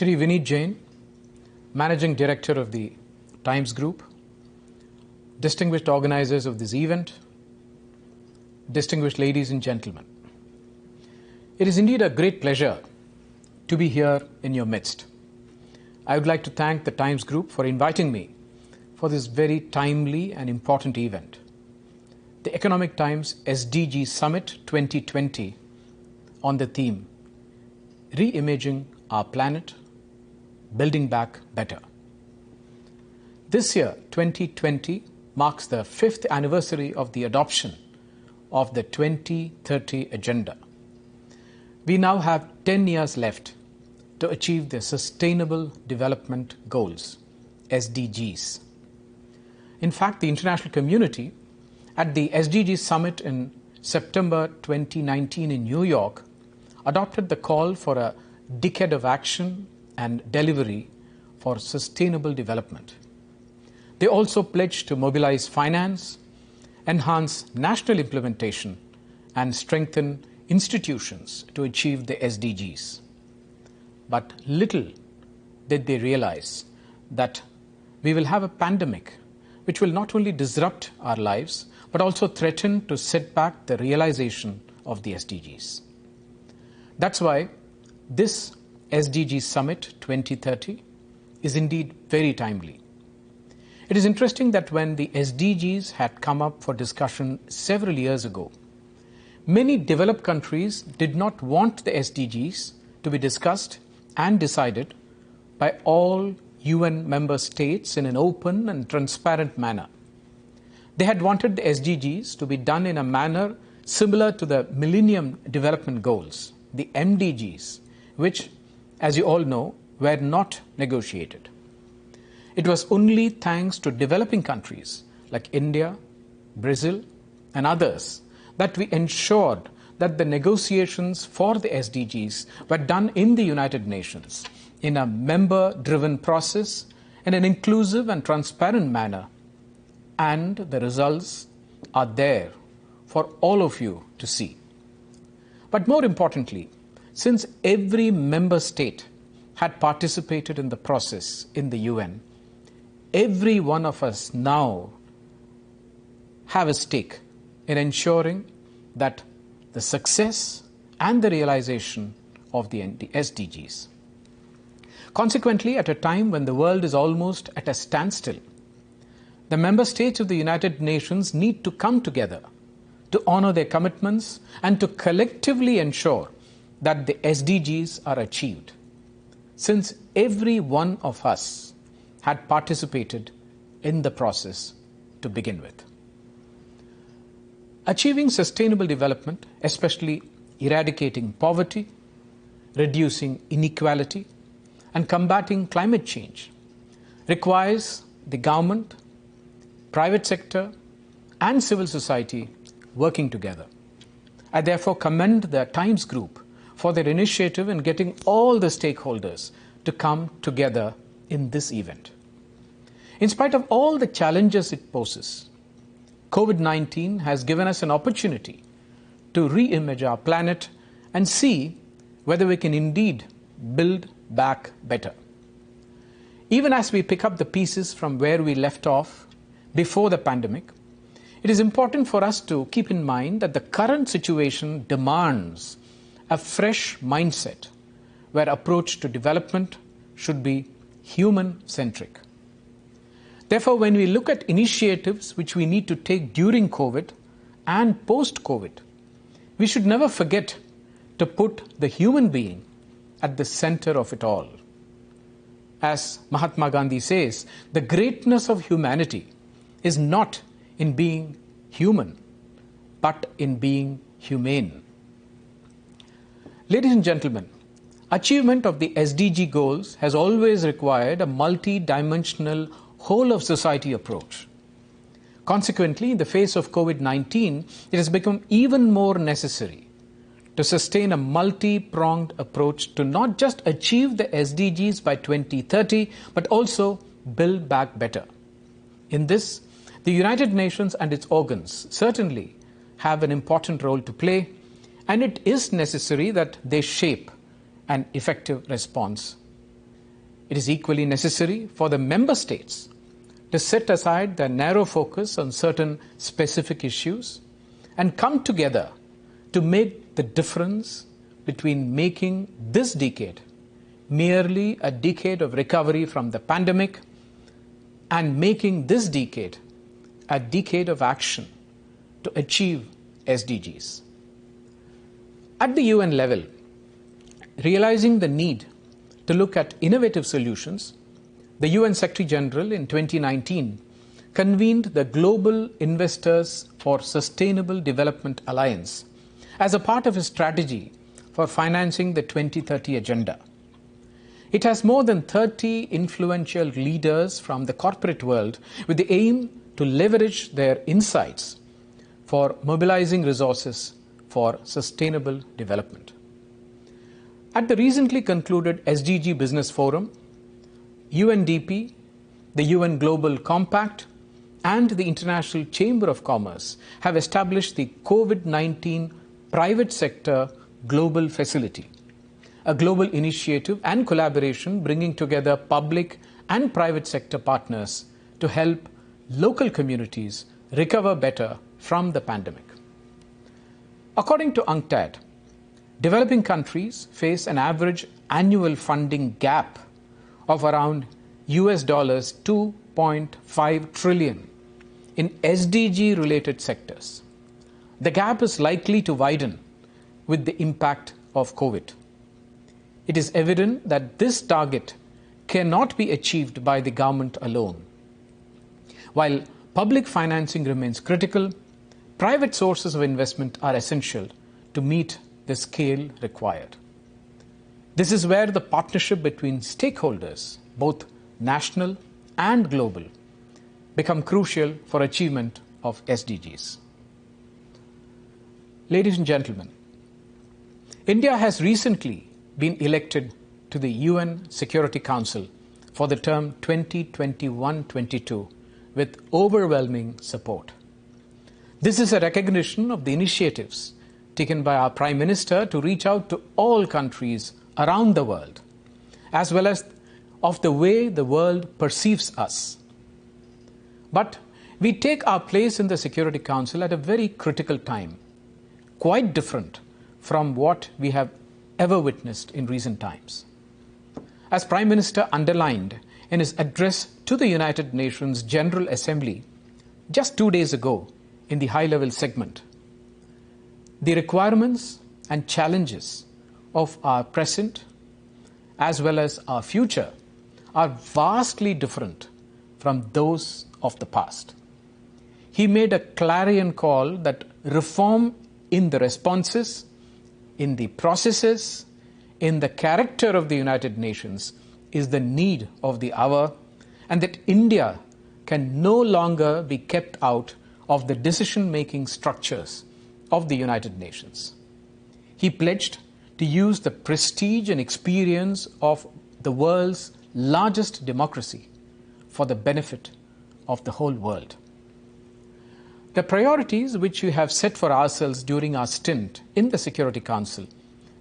Shri Vineet Jain, Managing Director of the Times Group, distinguished organizers of this event, distinguished ladies and gentlemen. It is indeed a great pleasure to be here in your midst. I would like to thank the Times Group for inviting me for this very timely and important event. The Economic Times SDG Summit 2020 on the theme, Reimaging Our Planet, Building Back Better. This year, 2020, marks the 5th anniversary of the adoption of the 2030 Agenda. We now have 10 years left to achieve the Sustainable Development Goals, SDGs. In fact, the international community at the SDG Summit in September 2019 in New York adopted the call for a decade of action and delivery for sustainable development. They also pledged to mobilize finance, enhance national implementation, and strengthen institutions to achieve the SDGs. But little did they realize that we will have a pandemic which will not only disrupt our lives, but also threaten to set back the realization of the SDGs. That's why this SDG Summit 2030 is indeed very timely. It is interesting that when the SDGs had come up for discussion several years ago, many developed countries did not want the SDGs to be discussed and decided by all UN member states in an open and transparent manner. They had wanted the SDGs to be done in a manner similar to the Millennium Development Goals, the MDGs, which, as you all know, were not negotiated. It was only thanks to developing countries like India, Brazil, and others that we ensured that the negotiations for the SDGs were done in the United Nations in a member-driven process in an inclusive and transparent manner. And the results are there for all of you to see. But more importantly, since every member state had participated in the process in the UN, every one of us now have a stake in ensuring that the success and the realization of the SDGs. Consequently, at a time when the world is almost at a standstill, the member states of the United Nations need to come together to honor their commitments and to collectively ensure that the SDGs are achieved, since every one of us had participated in the process to begin with. Achieving sustainable development, especially eradicating poverty, reducing inequality, and combating climate change, requires the government, private sector, and civil society working together. I therefore commend the Times Group for their initiative in getting all the stakeholders to come together in this event. In spite of all the challenges it poses, COVID-19 has given us an opportunity to reimage our planet and see whether we can indeed build back better. Even as we pick up the pieces from where we left off before the pandemic, it is important for us to keep in mind that the current situation demands a fresh mindset where approach to development should be human-centric. Therefore, when we look at initiatives which we need to take during COVID and post-COVID, we should never forget to put the human being at the center of it all. As Mahatma Gandhi says, the greatness of humanity is not in being human, but in being humane. Ladies and gentlemen, achievement of the SDG goals has always required a multi-dimensional whole-of-society approach. Consequently, in the face of COVID-19, it has become even more necessary to sustain a multi-pronged approach to not just achieve the SDGs by 2030, but also build back better. In this, the United Nations and its organs certainly have an important role to play, and it is necessary that they shape an effective response It is equally necessary for the member states to set aside their narrow focus on certain specific issues and come together to make the difference between making this decade merely a decade of recovery from the pandemic and making this decade a decade of action to achieve SDGs. At the UN level, realizing the need to look at innovative solutions, the UN Secretary General in 2019 convened the Global Investors for Sustainable Development Alliance as a part of his strategy for financing the 2030 Agenda. It has more than 30 influential leaders from the corporate world with the aim to leverage their insights for mobilizing resources for sustainable development. At the recently concluded SDG Business Forum, UNDP, the UN Global Compact, and the International Chamber of Commerce have established the COVID-19 Private Sector Global Facility, a global initiative and collaboration bringing together public and private sector partners to help local communities recover better from the pandemic. According to UNCTAD, developing countries face an average annual funding gap of around US dollars 2.5 trillion in SDG-related sectors. The gap is likely to widen with the impact of COVID. It is evident that this target cannot be achieved by the government alone. While public financing remains critical, private sources of investment are essential to meet the scale required. This is where the partnership between stakeholders, both national and global, become crucial for achievement of SDGs. Ladies and gentlemen, India has recently been elected to the UN Security Council for the term 2021-22 with overwhelming support. This is a recognition of the initiatives taken by our Prime Minister to reach out to all countries around the world, as well as of the way the world perceives us. But we take our place in the Security Council at a very critical time, quite different from what we have ever witnessed in recent times. As Prime Minister underlined in his address to the United Nations General Assembly just 2 days ago in the high-level segment, the requirements and challenges of our present as well as our future are vastly different from those of the past. He made a clarion call that reform in the responses, in the processes, in the character of the United Nations is the need of the hour, and that India can no longer be kept out of the decision-making structures of the United Nations. He pledged to use the prestige and experience of the world's largest democracy for the benefit of the whole world. The priorities which we have set for ourselves during our stint in the Security Council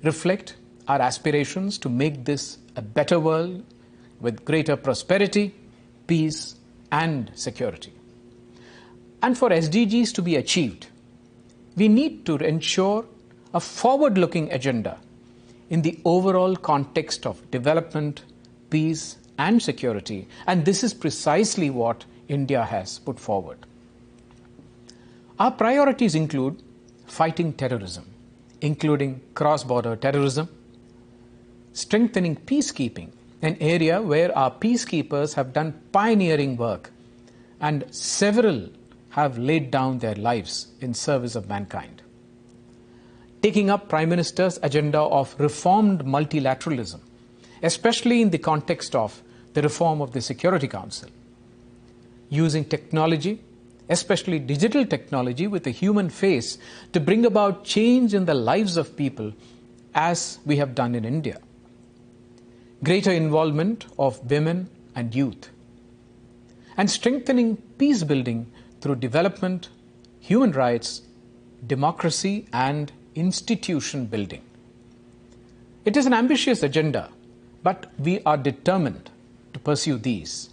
reflect our aspirations to make this a better world with greater prosperity, peace, and security. And for SDGs to be achieved, we need to ensure a forward-looking agenda in the overall context of development, peace, and security, and this is precisely what India has put forward. Our priorities include fighting terrorism, including cross-border terrorism, strengthening peacekeeping, an area where our peacekeepers have done pioneering work and several have laid down their lives in service of mankind. Taking up Prime Minister's agenda of reformed multilateralism, especially in the context of the reform of the Security Council. Using technology, especially digital technology with a human face, to bring about change in the lives of people as we have done in India. Greater involvement of women and youth. And strengthening peace building through development, human rights, democracy, and institution building. It is an ambitious agenda, but we are determined pursue these.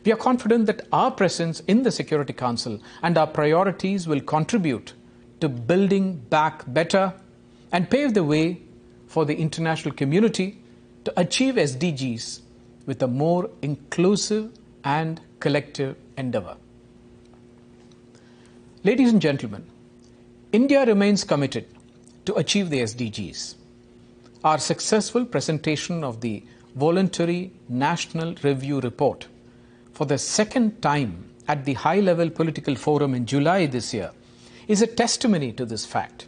We are confident that our presence in the Security Council and our priorities will contribute to building back better and pave the way for the international community to achieve SDGs with a more inclusive and collective endeavor. Ladies and gentlemen, India remains committed to achieve the SDGs. Our successful presentation of the Voluntary National Review Report for the second time at the high-level political forum in July this year is a testimony to this fact.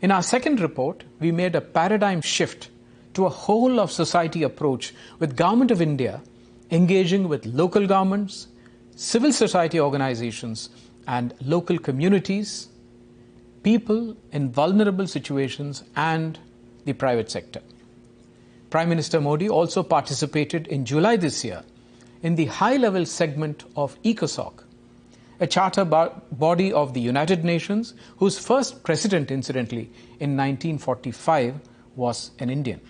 In our second report, we made a paradigm shift to a whole of society approach with Government of India engaging with local governments, civil society organizations and local communities, people in vulnerable situations and the private sector. Prime Minister Modi also participated in July this year in the high-level segment of ECOSOC, a charter body of the United Nations whose first president, incidentally, in 1945 was an Indian.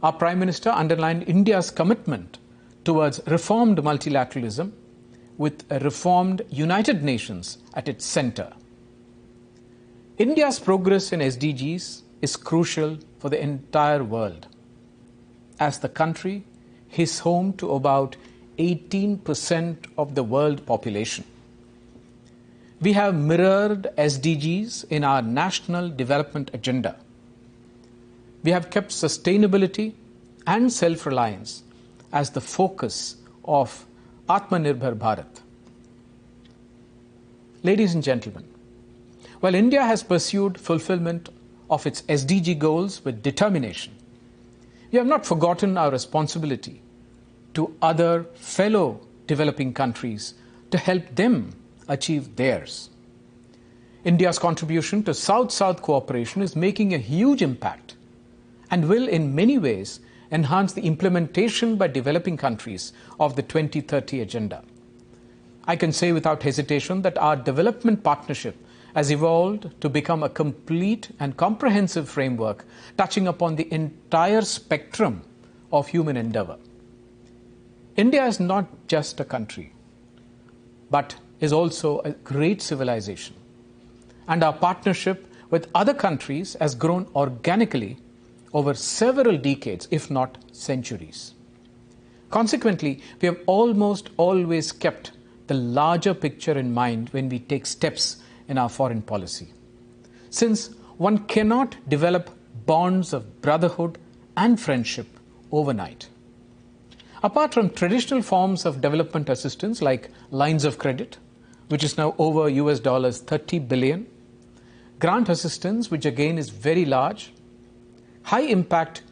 Our Prime Minister underlined India's commitment towards reformed multilateralism with a reformed United Nations at its center. India's progress in SDGs is crucial for the entire world, as the country is home to about 18% of the world population. We have mirrored SDGs in our national development agenda. We have kept sustainability and self-reliance as the focus of Atmanirbhar Bharat. Ladies and gentlemen, while India has pursued fulfillment of its SDG goals with determination, we have not forgotten our responsibility to other fellow developing countries to help them achieve theirs. India's contribution to South-South cooperation is making a huge impact and will in many ways enhance the implementation by developing countries of the 2030 Agenda. I can say without hesitation that our development partnership has evolved to become a complete and comprehensive framework touching upon the entire spectrum of human endeavor. India is not just a country, but is also a great civilization. And our partnership with other countries has grown organically over several decades, if not centuries. Consequently, we have almost always kept the larger picture in mind when we take steps in our foreign policy, since one cannot develop bonds of brotherhood and friendship overnight. Apart from traditional forms of development assistance like lines of credit, which is now over US $30 billion, grant assistance, which again is very large, high-impact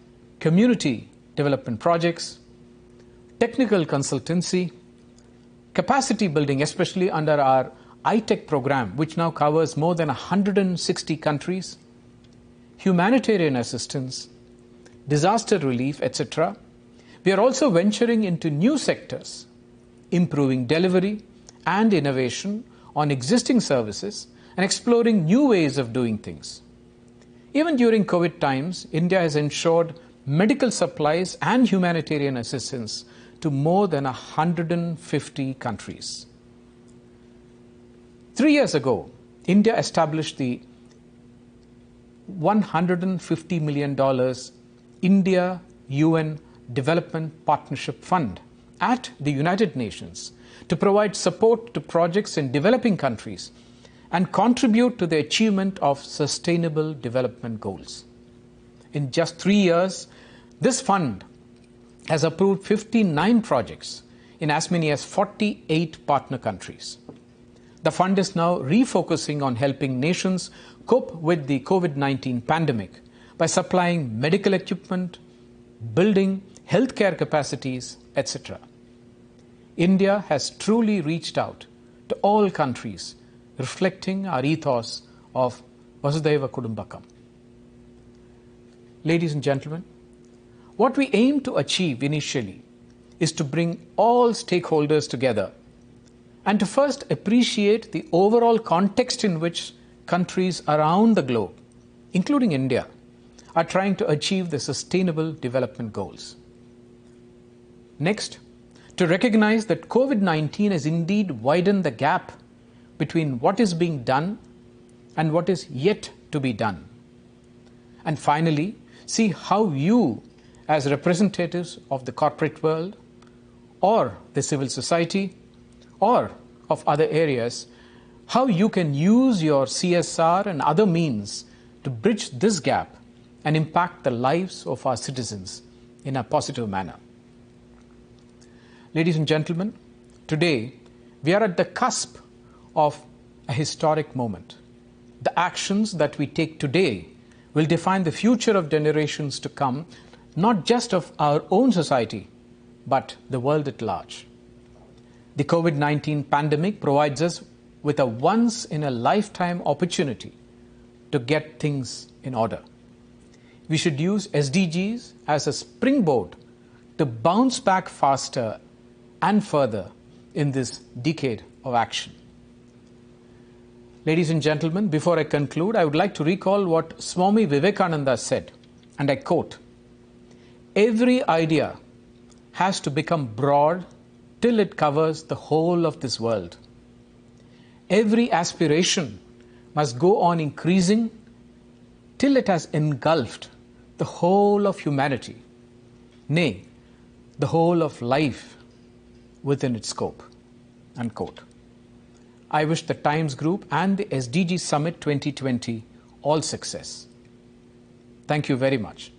community development projects, technical consultancy, capacity building, especially under our iTech program, which now covers more than 160 countries, humanitarian assistance, disaster relief, etc. We are also venturing into new sectors, improving delivery and innovation on existing services and exploring new ways of doing things. Even during COVID times, India has ensured medical supplies and humanitarian assistance to more than 150 countries. 3 years ago, India established the $150 million India-UN Development Partnership Fund at the United Nations to provide support to projects in developing countries and contribute to the achievement of sustainable development goals. In just 3 years, this fund has approved 59 projects in as many as 48 partner countries. The fund is now refocusing on helping nations cope with the COVID-19 pandemic by supplying medical equipment, building healthcare capacities, etc. India has truly reached out to all countries, reflecting our ethos of Vasudhaiva Kudumbakam. Ladies and gentlemen, what we aim to achieve initially is to bring all stakeholders together and to first appreciate the overall context in which countries around the globe, including India, are trying to achieve the Sustainable Development Goals. Next, to recognize that COVID-19 has indeed widened the gap between what is being done and what is yet to be done. And finally, see how you, as representatives of the corporate world or the civil society or of other areas, how you can use your CSR and other means to bridge this gap and impact the lives of our citizens in a positive manner. Ladies and gentlemen, today we are at the cusp of a historic moment. The actions that we take today will define the future of generations to come, not just of our own society, but the world at large. The COVID-19 pandemic provides us with a once-in-a-lifetime opportunity to get things in order. We should use SDGs as a springboard to bounce back faster and further in this decade of action. Ladies and gentlemen, before I conclude, I would like to recall what Swami Vivekananda said, and I quote, "Every idea has to become broad till it covers the whole of this world. Every aspiration must go on increasing till it has engulfed the whole of humanity, nay, the whole of life within its scope." Unquote. I wish the Times Group and the SDG Summit 2020 all success. Thank you very much.